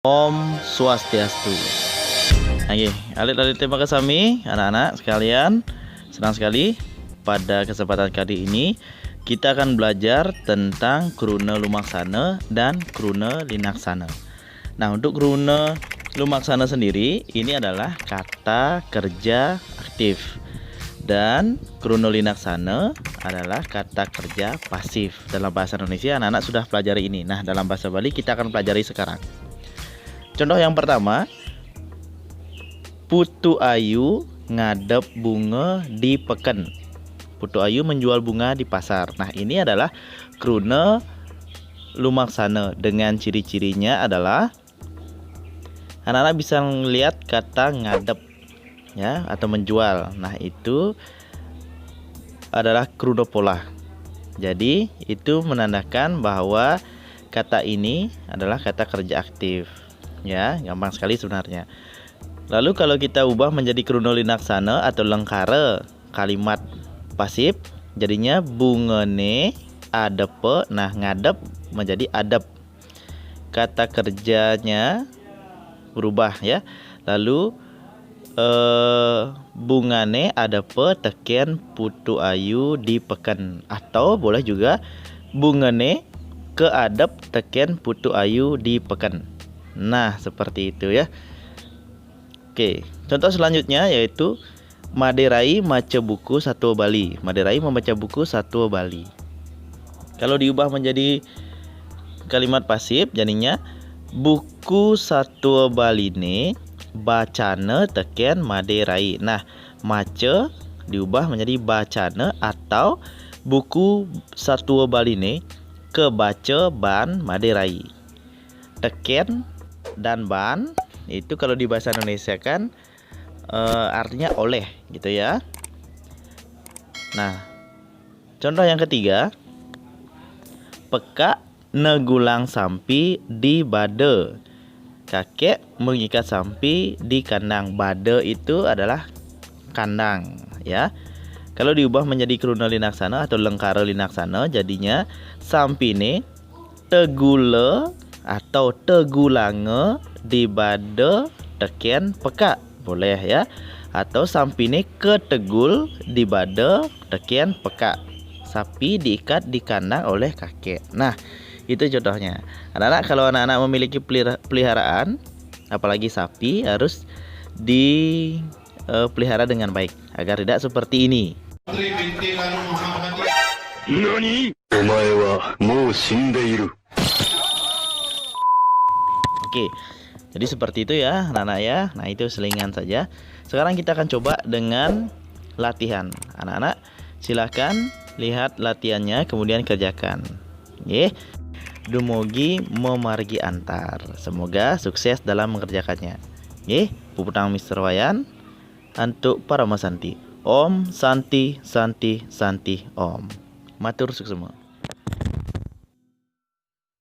Om Swastiastu. Oke, alit-alit terima kasih anak-anak sekalian. Senang sekali pada kesempatan kali ini kita akan belajar tentang kruna lumaksana dan kruna linaksana. Nah, untuk kruna lumaksana sendiri ini adalah kata kerja aktif dan kruna linaksana adalah kata kerja pasif. Dalam bahasa Indonesia anak-anak sudah pelajari ini. Nah, dalam bahasa Bali kita akan pelajari sekarang. Contoh yang pertama, Putu Ayu ngadep bunga di peken. Putu Ayu menjual bunga di pasar. Nah, ini adalah kruna lumaksana dengan ciri-cirinya adalah anak-anak bisa melihat kata ngadep ya atau menjual. Nah, itu adalah kruna pola. Jadi, itu menandakan bahwa kata ini adalah kata kerja aktif. Ya, gampang sekali sebenarnya. Lalu kalau kita ubah menjadi kruna linaksana atau lengkara kalimat pasif, jadinya bungane adepe. Nah, ngadep menjadi adep. Kata kerjanya berubah ya. Lalu bungane adepe teken putu ayu di peken, atau boleh juga bungane ke adep teken putu ayu di peken. Nah, seperti itu ya. Oke, contoh selanjutnya yaitu Maderai maca buku Satwa Bali. Maderai membaca buku Satwa Bali. Kalau diubah menjadi kalimat pasif jadinya buku Satwa Bali ne bacana teken Maderai. Nah, maca diubah menjadi bacana atau buku Satwa Bali ne kebaca ban Maderai. Teken dan ban itu kalau di bahasa Indonesia kan artinya oleh gitu ya. Nah, contoh yang ketiga, peka negulang sampi di bade. Kakek mengikat sampi di kandang. Bade itu adalah kandang ya. Kalau diubah menjadi kruna linaksana atau lengkara linaksana jadinya sampi ne tegula atau tegulange di bade teken peka. Boleh ya. Atau sampine ketegul di bade teken peka. Sapi diikat di kandang oleh kakek. Nah, itu contohnya. Anak-anak, kalau anak-anak memiliki peliharaan, apalagi sapi, harus dipelihara dengan baik agar tidak seperti ini. Nani? Omae wa mou shindeiru. Oke, jadi seperti itu ya anak-anak ya. Nah, itu selingan saja. Sekarang kita akan coba dengan latihan. Anak-anak silahkan lihat latihannya kemudian kerjakan. Oke. Dumugi memargi antar. Semoga sukses dalam mengerjakannya. Oke, puputang Mr. Wayan untuk para masanti. Om Santi Santi Santi Om. Matur suksema.